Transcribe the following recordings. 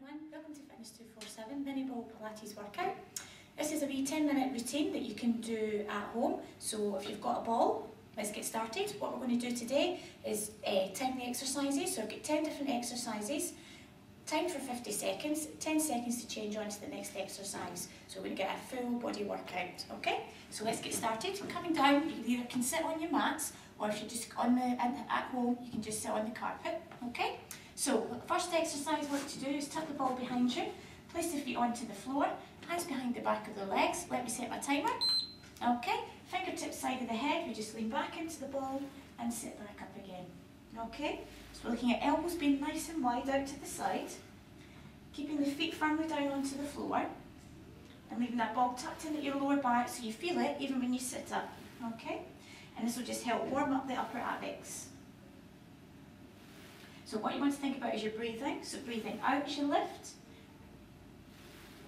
everyone, welcome to Fitness 247 Miniball Pilates workout. This is a wee 10-minute routine that you can do at home. So if you've got a ball, let's get started. What we're going to do today is time the exercises. So I've got 10 different exercises, timed for 50 seconds, 10 seconds to change on to the next exercise. So we're going to get a full body workout, okay? So let's get started. Coming down, you either can sit on your mats, or if you're just at home, you can just sit on the carpet, okay? So, first exercise what to do is tuck the ball behind you, place the feet onto the floor, hands behind the back of the legs. Let me set my timer. Okay, fingertips side of the head, we just lean back into the ball and sit back up again. Okay, so we're looking at elbows being nice and wide out to the side, keeping the feet firmly down onto the floor, and leaving that ball tucked in at your lower back so you feel it even when you sit up. Okay, and this will just help warm up the upper abs. So what you want to think about is your breathing. So breathing out as you lift,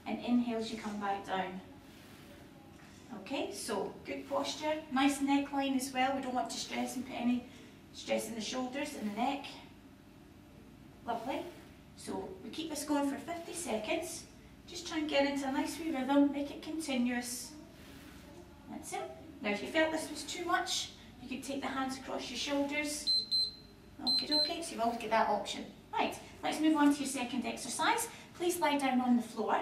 and inhale as you come back down. Okay, so good posture, nice neckline as well. We don't want to stress and put any stress in the shoulders and the neck. Lovely. So we keep this going for 50 seconds. Just try and get into a nice wee rhythm, make it continuous. That's it. Now if you felt this was too much, you could take the hands across your shoulders. Okay, so you've always got that option. Right, let's move on to your second exercise. Please lie down on the floor.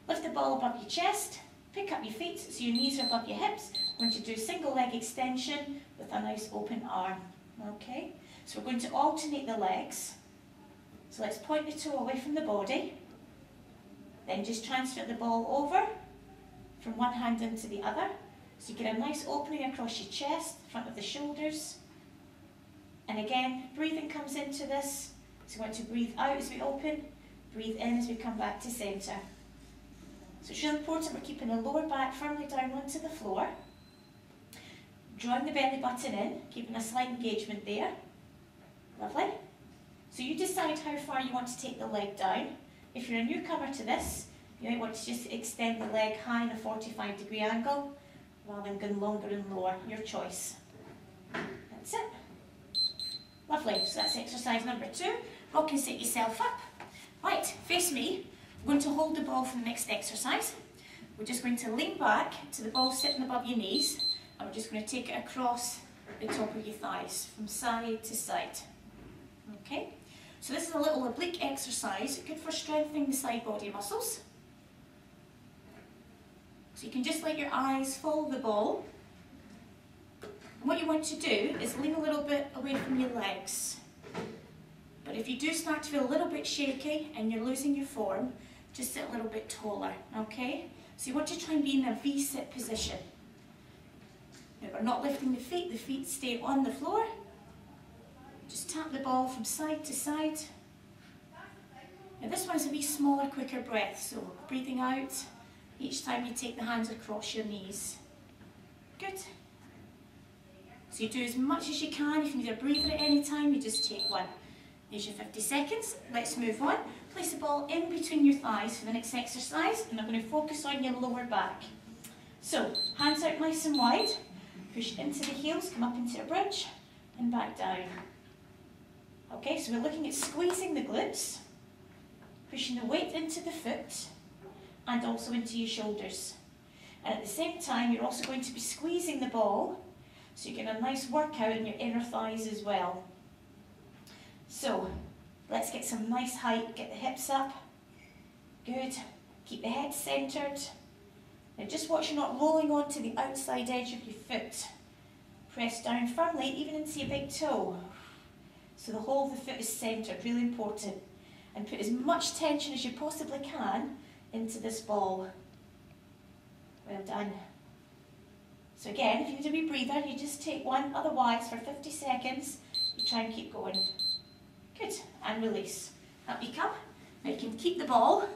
Lift the ball above your chest. Pick up your feet so your knees are above your hips. We're going to do single leg extension with a nice open arm. Okay, so we're going to alternate the legs. So let's point the toe away from the body. Then just transfer the ball over from one hand into the other. So you get a nice opening across your chest, front of the shoulders. And again, breathing comes into this. So we want to breathe out as we open, breathe in as we come back to centre. So it's really important we're keeping the lower back firmly down onto the floor. Drawing the belly button in, keeping a slight engagement there. Lovely. So you decide how far you want to take the leg down. If you're a newcomer to this, you might want to just extend the leg high in a 45-degree angle, rather than going longer and lower, your choice. That's it. Lovely, so that's exercise number 2. Rock and sit yourself up. Right, face me. We're going to hold the ball for the next exercise. We're just going to lean back to the ball sitting above your knees, and we're just going to take it across the top of your thighs, from side to side. Okay, so this is a little oblique exercise, good for strengthening the side body muscles. So you can just let your eyes follow the ball. And what you want to do is lean a little bit away from your legs. But if you do start to feel a little bit shaky and you're losing your form, just sit a little bit taller, okay? So you want to try and be in a V-sit position. Now we're not lifting the feet stay on the floor. Just tap the ball from side to side. Now this one's a wee smaller, quicker breath, so breathing out each time you take the hands across your knees. Good. So you do as much as you can. If you need a breather at any time, you just take one. There's your 50 seconds. Let's move on. Place the ball in between your thighs for the next exercise, and I'm going to focus on your lower back. So, hands out nice and wide. Push into the heels, come up into a bridge, and back down. Okay, so we're looking at squeezing the glutes, pushing the weight into the foot, and also into your shoulders. And at the same time, you're also going to be squeezing the ball, so you get a nice workout in your inner thighs as well. So, let's get some nice height, get the hips up. Good. Keep the head centred. Now just watch you're not rolling onto the outside edge of your foot. Press down firmly, even into your big toe. So the whole of the foot is centred, really important. And put as much tension as you possibly can into this ball. Well done. So again, if you need a wee breather, you just take one, otherwise for 50 seconds, you try and keep going. Good, and release. Up you come. Now you can keep the ball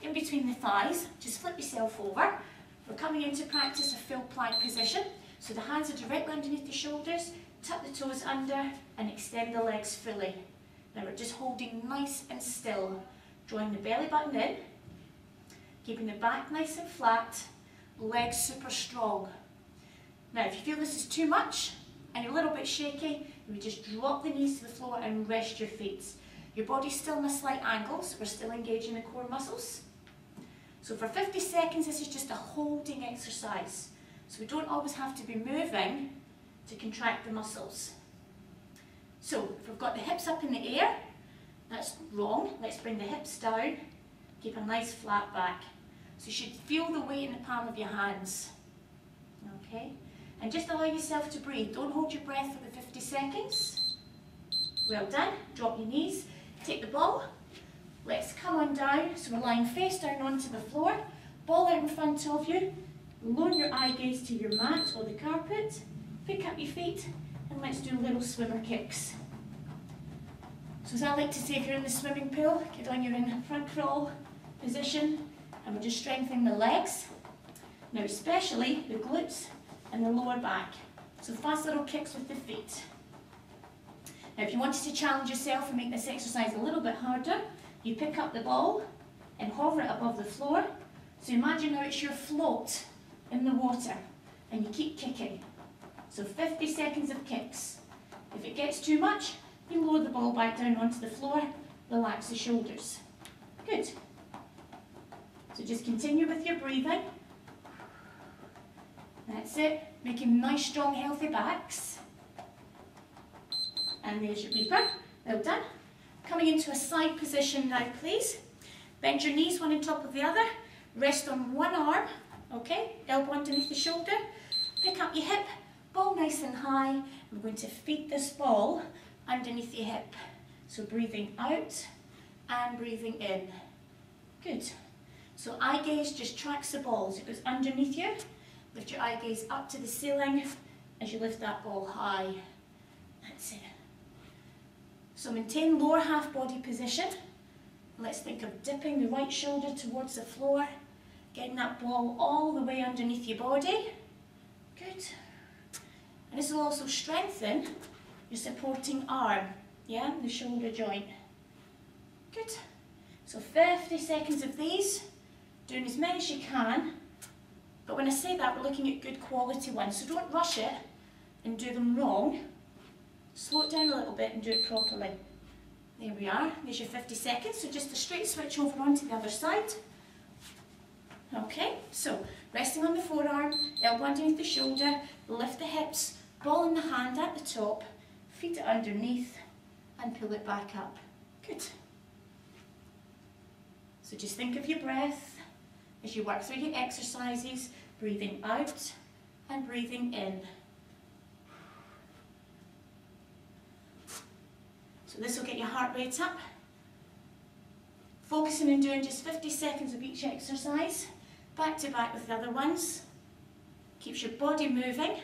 in between the thighs, just flip yourself over. We're coming into practice a full plank position, so the hands are directly underneath the shoulders, tuck the toes under and extend the legs fully. Now we're just holding nice and still, drawing the belly button in, keeping the back nice and flat, legs super strong. Now if you feel this is too much and you're a little bit shaky, you would just drop the knees to the floor and rest your feet. Your body's still in a slight angle, so we're still engaging the core muscles. So for 50 seconds, this is just a holding exercise. So we don't always have to be moving to contract the muscles. So if we've got the hips up in the air, that's wrong. Let's bring the hips down, keep a nice flat back. So you should feel the weight in the palm of your hands. Okay? And just allow yourself to breathe. Don't hold your breath for the 50 seconds. Well done. Drop your knees. Take the ball. Let's come on down. So we're lying face down onto the floor. Ball out in front of you. Lower your eye gaze to your mat or the carpet. Pick up your feet and let's do little swimmer kicks. So as I like to say, if you're in the swimming pool, get on your in front crawl position and we're just strengthening the legs. Now especially the glutes and the lower back. So fast little kicks with the feet. Now if you wanted to challenge yourself and make this exercise a little bit harder, you pick up the ball and hover it above the floor. So imagine now it's your float in the water and you keep kicking. So 50 seconds of kicks. If it gets too much, you lower the ball back down onto the floor, relax the shoulders. Good. So just continue with your breathing. That's it. Making nice, strong, healthy backs. And there's your beeper. Well done. Coming into a side position now, please. Bend your knees one on top of the other. Rest on one arm. Okay, elbow underneath the shoulder. Pick up your hip. Ball nice and high. We're going to feed this ball underneath your hip. So breathing out and breathing in. Good. So eye gaze just tracks the ball as it goes underneath you. Lift your eye gaze up to the ceiling as you lift that ball high. That's it. So maintain lower half body position. Let's think of dipping the right shoulder towards the floor, getting that ball all the way underneath your body. Good. And this will also strengthen your supporting arm, yeah, the shoulder joint. Good. So 50 seconds of these, doing as many as you can. But when I say that, we're looking at good quality ones. So don't rush it and do them wrong. Slow it down a little bit and do it properly. There we are. There's your 50 seconds. So just a straight switch over onto the other side. Okay, so resting on the forearm, elbow underneath the shoulder, lift the hips, ball in the hand at the top, feed it underneath and pull it back up. Good. So just think of your breath as you work through your exercises, breathing out and breathing in. So this will get your heart rate up. Focusing on doing just 50 seconds of each exercise, back to back with the other ones. Keeps your body moving,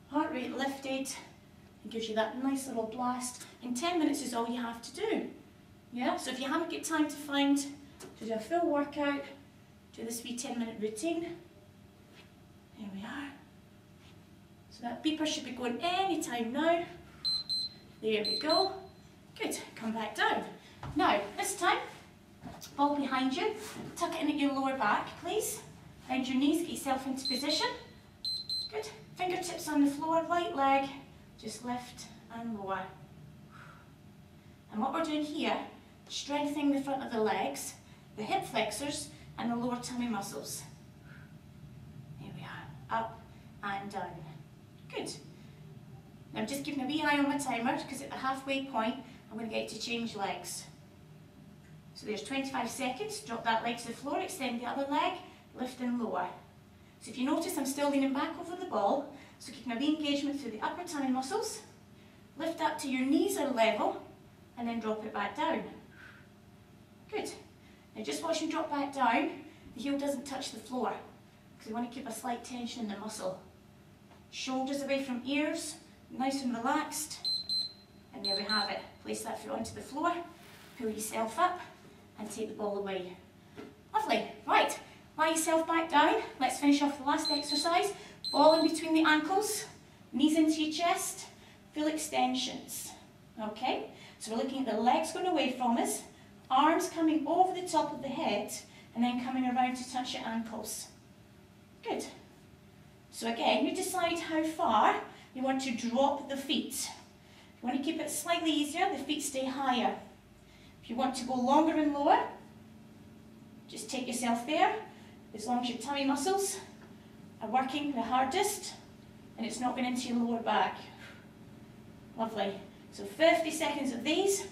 heart rate lifted, and gives you that nice little blast. And 10 minutes is all you have to do. Yeah, so if you haven't got time to do a full workout, do this wee 10-minute routine. There we are. So that beeper should be going any time now. There we go. Good, come back down. Now, this time, ball behind you. Tuck it in at your lower back, please. Bend your knees, get yourself into position. Good. Fingertips on the floor, right leg. Just lift and lower. And what we're doing here, strengthening the front of the legs, the hip flexors, and the lower tummy muscles. There we are. Up and down. Good. Now I'm just keeping a wee eye on my timer because at the halfway point I'm going to get you to change legs. So there's 25 seconds. Drop that leg to the floor, extend the other leg, lift and lower. So if you notice I'm still leaning back over the ball, so keeping a wee engagement through the upper tummy muscles. Lift up to your knees are level and then drop it back down. Good. Now just watch him drop back down, the heel doesn't touch the floor because we want to keep a slight tension in the muscle. Shoulders away from ears, nice and relaxed. And there we have it. Place that foot onto the floor, pull yourself up and take the ball away. Lovely. Right, lie yourself back down. Let's finish off the last exercise. Ball in between the ankles, knees into your chest, full extensions. Okay, so we're looking at the legs going away from us, arms coming over the top of the head and then coming around to touch your ankles. Good. So again, you decide how far you want to drop the feet. If you want to keep it slightly easier, the feet stay higher. you want to go longer and lower, just take yourself there, as long as your tummy muscles are working the hardest and it's not going into your lower back. Lovely. So 50 seconds of these.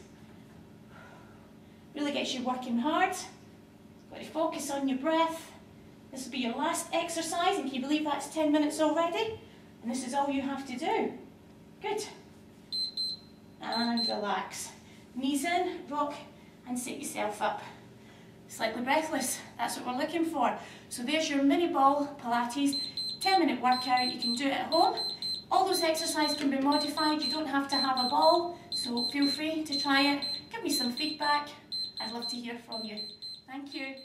Really gets you working hard. Got to focus on your breath. This will be your last exercise, and can you believe that's 10 minutes already? And this is all you have to do. Good. And relax. Knees in, rock, and sit yourself up. Slightly breathless, that's what we're looking for. So there's your Miniball Pilates 10-minute workout. You can do it at home. All those exercises can be modified. You don't have to have a ball, so feel free to try it. Give me some feedback. I'd love to hear from you. Thank you.